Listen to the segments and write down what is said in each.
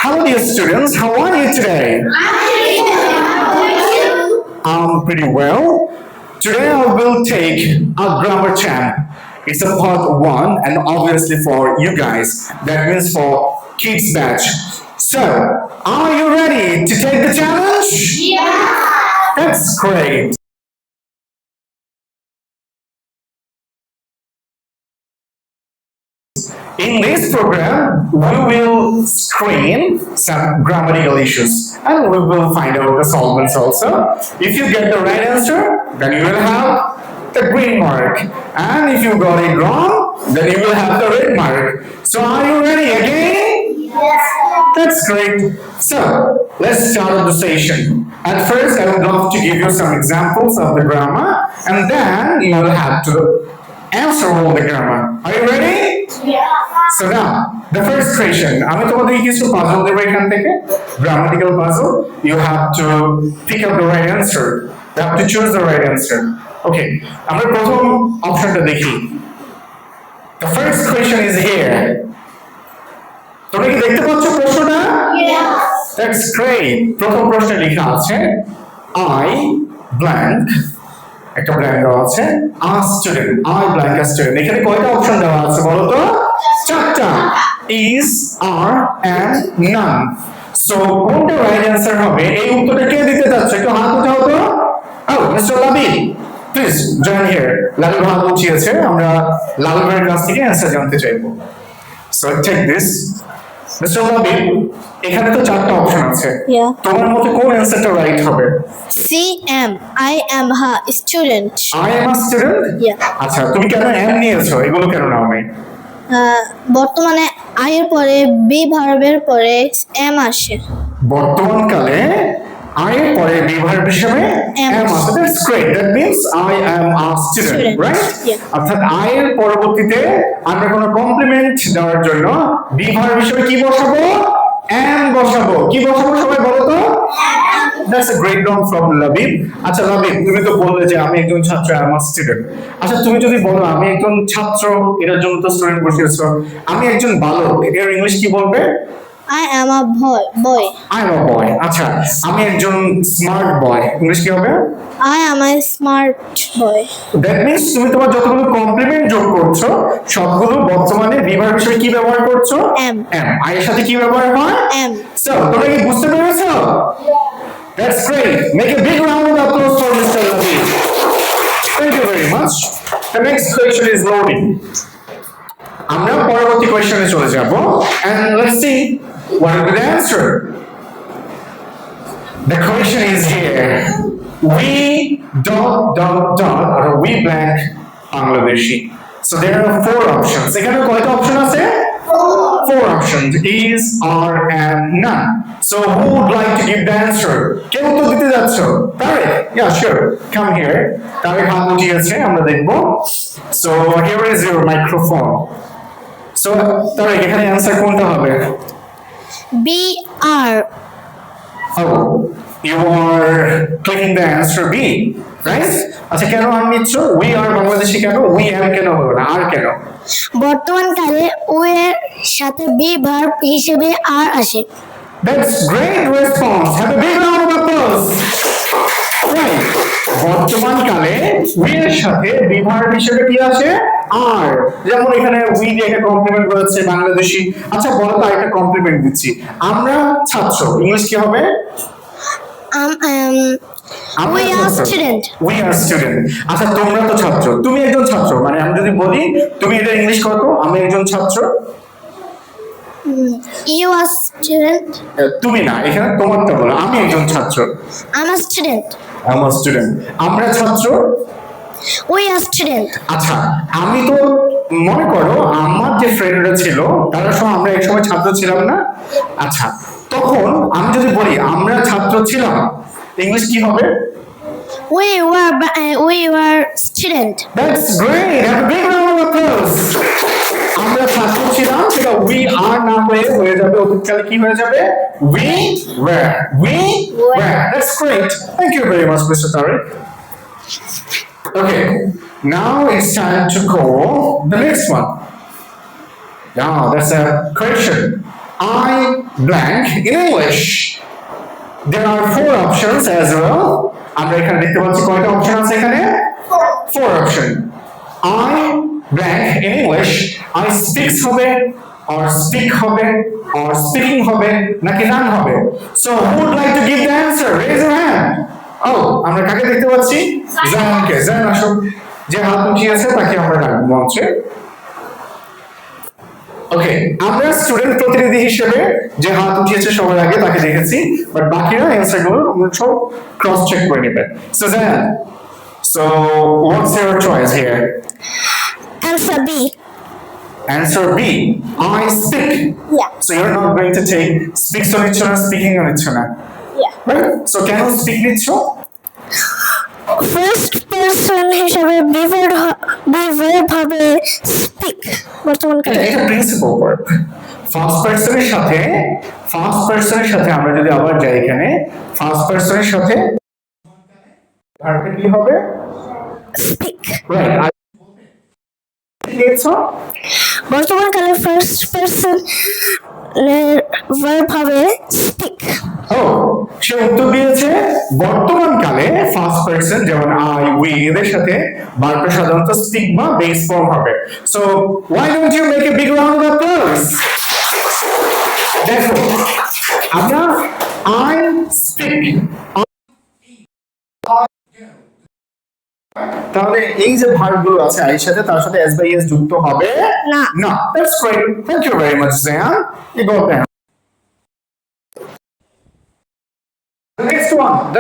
Hello, dear students. How are you today? I'm pretty well. Today I will take a grammar champ. It's a part one, and obviously for you guys, that means for kids batch. So, are you ready to take the challenge? Yeah. That's great. In this program, we will screen some grammatical issues and we will find out the solvents also. If you get the right answer, then you will have the green mark. And if you got it wrong, then you will have the red mark. So are you ready again? Yes. That's great. So let's start the session. At first, I would love to give you some examples of the grammar and then you will have to answer all the grammar. Are you ready? Yeah. So now, the first question. আমি তোমাদের কিছু puzzle দেব এখান থেকে, grammatical puzzle. You have to pick up the right answer. You have to choose the right answer. Okay. আমরা প্রথম অপশনটা দেখি. The first question is here. তোমরা কি দেখতে পাচ্ছ প্রশ্নটা? Yes. That's great. প্রথম প্রশ্নে লেখা আছে I blank একটা ব্ল্যাঙ্ক দেওয়া আছে a student I blank student এখানে কয়টা অপশন দেওয়া আছে বলো তো চারটা is are and none so কোনটা রাইট অ্যানসার হবে এই উত্তরটা কে দিতে যাচ্ছে একটু হাত উঠাও তো ও mister Labi please join here Lalu হাত উঠিয়েছে আমরা লালু ভাইয়ের কাছ থেকে অ্যানসার জানতে চাইবো so take this mister Labi এখানে তো চারটা অপশন আছে তোমার মতে কোন অ্যানসারটা রাইট হবে C am I am a student I am a student আচ্ছা তুমি কেন এম নিয়েছো এগুলো কেন নাও নাই বর্তমানে আই এর পরে বি ভার্বের পরে এম আসে বর্তমান কালে আই এর পরে বি ভার্ব হিসেবে এম আসে that's great that means I am a student right অর্থাৎ আই এর পরবর্তীতে আমরা কোনো কমপ্লিমেন্ট দেওয়ার জন্য বি ভার্ব হিসেবে কি বসাবো এম বসাবো কি বসাবো সবাই বলো তো That's a great round from Labib. আচ্ছা লাবিব তুমি তো বললে যে আমি একজন ছাত্র আই এম আ স্টুডেন্ট আচ্ছা তুমি যদি বলো আমি একজন ছাত্র এর জন্য তো স্টুডেন্ট বসিয়েছো আমি একজন বালক এর ইংলিশ কি বলবে I am a boy. I am a boy. আচ্ছা আমি একজন স্মার্ট বয় ইংলিশ কি হবে I am a smart boy. That means তুমি তোমার যতগুলো কমপ্লিমেন্ট যোগ করছো সবগুলো বর্তমানে বিভাগ হিসেবে কি ব্যবহার করছো am আই এর সাথে কি ব্যবহার হয় am সো তোমরা কি বুঝতে পেরেছো That's great. Make a big round of applause for Mr. Labib. Thank you very much. The next question is loading. আমরা পরবর্তী কোয়েশ্চনে চলে যাব and let's see what will be the answer. The question is here. We or we blank Bangladeshi. So there are four options. এখানে কয়টা option আছে? Four options is, are, and none. So who would like to give the answer? কে উত্তর দিতে যাচ্ছ? Tarek? Yeah, sure. Come here. Tarek হাত উঠিয়েছে আমরা দেখব. So here is your microphone. So Tarek এখানে answer কোনটা হবে? B R Oh, you are clicking the answer B, right? আচ্ছা কেন আর নিচ্ছ? We are বাংলাদেশি কেন? We am কেন হলো না? আর কেন? বর্তমান কালে ও এর সাথে বি ভার্ব হিসেবে আর আসে That's great response. Have a big round of applause. Right. বর্তমান কালে we এর সাথে বি ভার্ব হিসেবে কি আসে? আর যেমন এখানে we দিয়ে একটা কমপ্লিমেন্ট করেছে বাংলাদেশি আচ্ছা বলো তো একটা কমপ্লিমেন্ট দিচ্ছি আমরা ছাত্র ইংলিশ কি হবে we are student আচ্ছা তোমরা তো ছাত্র তুমি একজন ছাত্র মানে আমি যদি বলি তুমি এটা ইংলিশ করো তো আমি একজন ছাত্র you are student তুমি না এখানে তোমারটা বলো আমি একজন ছাত্র I'm a student আমরা ছাত্র we are student আচ্ছা আমি তো মনে করো আমার যে ফ্রেন্ডরা ছিল তারা সব আমরা একসময় ছাত্র ছিলাম না আচ্ছা তখন আমি যদি বলি আমরা ছাত্র ছিলাম ইংলিশ কি হবে we were student That's great. Have a big round of applause. আমরা ছাত্র ছিলাম সেটা we are না হয়ে যাবে অতীতকালে কি হয়ে যাবে we were That's great. Thank you very much Mr. Tariq. Okay, now it's time to call the next one. Now that's a question. I blank in English. There are 4 options as well. আমরা এখানে দেখতে পাচ্ছি কয়টা option আছে এখানে? 4 option. I blank in English. I speaks হবে, or speak হবে, or speaking হবে, নাকি none হবে? So who would like to give the answer? Raise your hand. Oh, আমরা কাকে দেখতে পাচ্ছি? জায়ানকে। জায়ান আসুন, যে হাত উঠিয়েছে তাকে আমরা ডাকবো মঞ্চে। ওকে, আমরা স্টুডেন্ট প্রতিনিধি হিসেবে যে হাত উঠিয়েছে সবার আগে তাকে দেখেছি, বাট বাকিরা অ্যানসার গুলো সব ক্রস চেক করে নেবে। So Zayan, so what's your choice here? Answer B. Answer B. I speak. Yeah. So you're not going to take speaks on each other, speaking on each other. Yeah. Right? So can you speak নিচ্ছ? First person হিসেবে be verb হবে speak বর্তমান কালে। এটা principal verb. First পারসনের সাথে আমরা যদি আবার যাই এখানে, ফার্স্ট পারসনের সাথে ভার্বটা কি হবে? স্পিক। রাইট। বর্তমান কালে ফার্স্ট পারসন ভার্ব হবে স্পিক। ও, সে উত্তর দিয়েছে বর্তমান কালে ফার্স্ট পারসন যেমন আই, উই এদের সাথে ভার্বটা সাধারণত স্পিক বা বেস ফর্ম হবে। So why don't you make a big round of applause? দেখো, আমরা I speak, তাহলে এই যে ভার্ব গুলো আছে এর সাথে তার সাথে s by s যুক্ত হবে না। না। That's great. Thank you very much, Zayan. You got that. The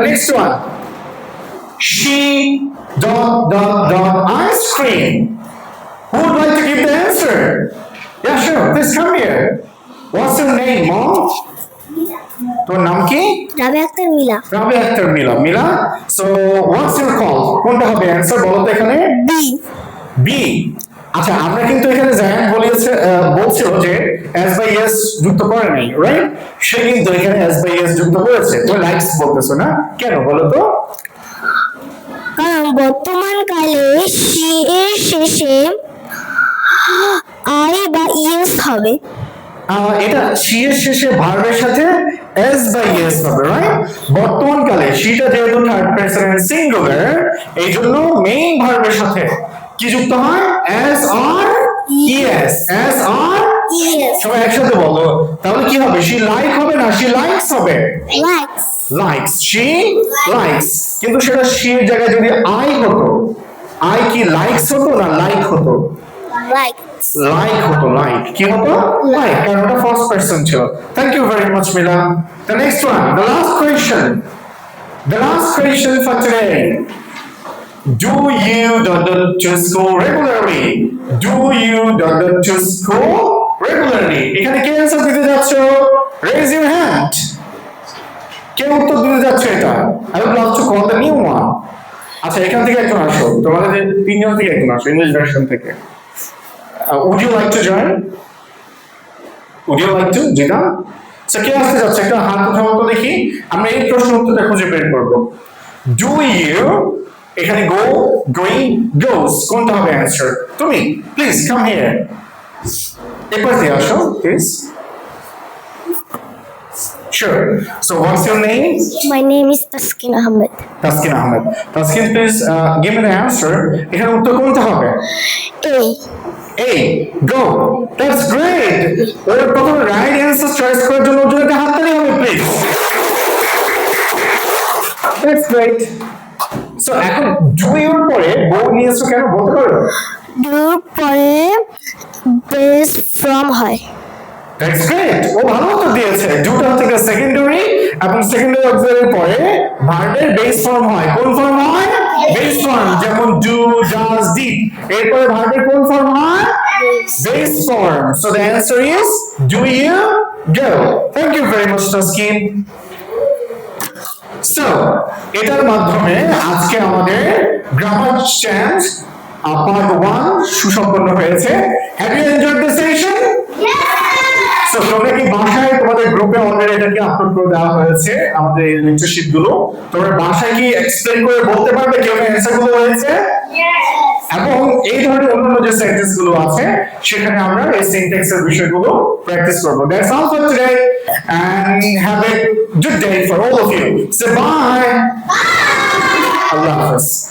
next one. She ice cream. Who would like to give the answer? Yeah, sure. Please come here. What's your name, Mom? তোর নাম কি? রাবে আক্তার মিলা। রাবে আক্তার মিলা। মিলা, so what's your call? কোনটা হবে answer বলো তো এখানে? B. B. আচ্ছা, আমরা কিন্তু এখানে জায়ান বলছিল যে s by s যুক্ত করে নাই, রাইট? সে কিন্তু এখানে s by s যুক্ত করেছে। তুমি লাইকস বলতেছো না কেন বলো তো? কারণ বর্তমান কালে সি এর শেষে আই বা ইএস হবে। এটা she এর শেষে ভার্বের সাথে s by s হবে, রাইট? বর্তমান কালে সেটা যেহেতু থার্ড পারসন সিঙ্গুলার, এই জন্য মেইন ভার্বের সাথে কি যুক্ত হয়? s or es। s or ES. সবাই একসাথে বলো, তাহলে কি হবে? she like হবে না she likes হবে? লাইকস। likes, she likes। কিন্তু সেটা she এর জায়গায় যদি I হতো, I কি likes হতো না like হতো? লাইকস। Like হতো, like কি হতো? Like, কারণ ওটা ফার্স্ট পারসন ছিল। Thank you very much, Mila. The next one, the last question. The last question for today. Do you to school regularly? Do you to school regularly? এখানে কে answer দিতে যাচ্ছ? Raise your hand. কে উত্তর দিতে যাচ্ছে এটা? I would love to call the new one. আচ্ছা, এখান থেকে একজন আসো, তোমাদের তিনজন থেকে একজন আসো ইংলিশ ভার্সন থেকে। Would you like to join? Would you like to? জিনা? So কে আসতে যাচ্ছে? একটা হাত উঠাও তো দেখি, আমরা এই প্রশ্ন উত্তরটা খুঁজে বের করব। Do you, এখানে go, going, goes, কোনটা হবে অ্যানসার? তুমি প্লিজ কাম হিয়ার, এবার দিয়ে আসো please. Sure. So what's your name? My name is Taskin Ahmed. Taskin Ahmed. Taskin, please give me the answer. এখানে উত্তর কোনটা হবে? A. A, go. That's great. ওর প্রথম রাইট অ্যানসার চয়েস করার জন্য ওজনকে হাত তালি হবে প্লিজ। That's great. So এখন do এর পরে go নিয়েছো কেন বলতে পারো? Do পরে বেস ফ্রম হয়। That's great. ও ভালো উত্তর দিয়েছে। ডুটা হচ্ছে সেকেন্ডারি এবং সেকেন্ডারি অক্সিলারি পরে ভার্বের বেস ফর্ম হয়। কোন ফর্ম হয়? Base form. যেমন ডু, ডাজ, ডিড। এরপরে ভার্বের কোন ফর্ম হয়? Base form. So the answer is do you go. Thank you very much, Taskin. So এটার মাধ্যমে আজকে আমাদের গ্রামার চেঞ্জ পার্ট 1 সুসম্পন্ন হয়েছে। Have you enjoyed the session? So তোমরা কি বাসায় তোমাদের গ্রুপে অলরেডি এটাকে আপলোড করে দেওয়া হয়েছে আমাদের এই লেকচার শিট গুলো, তোমরা বাসায় কি এক্সপ্লেইন করে বলতে পারবে কিভাবে অ্যানসার গুলো হয়েছে? Yes. এবং এই ধরনের অন্যান্য যে সেন্টেন্স গুলো আছে সেখানে আমরা এই সিনট্যাক্স এর বিষয়গুলো প্র্যাকটিস করব। That's all for today and have a good day for all of you. Say bye. Allah Hafiz.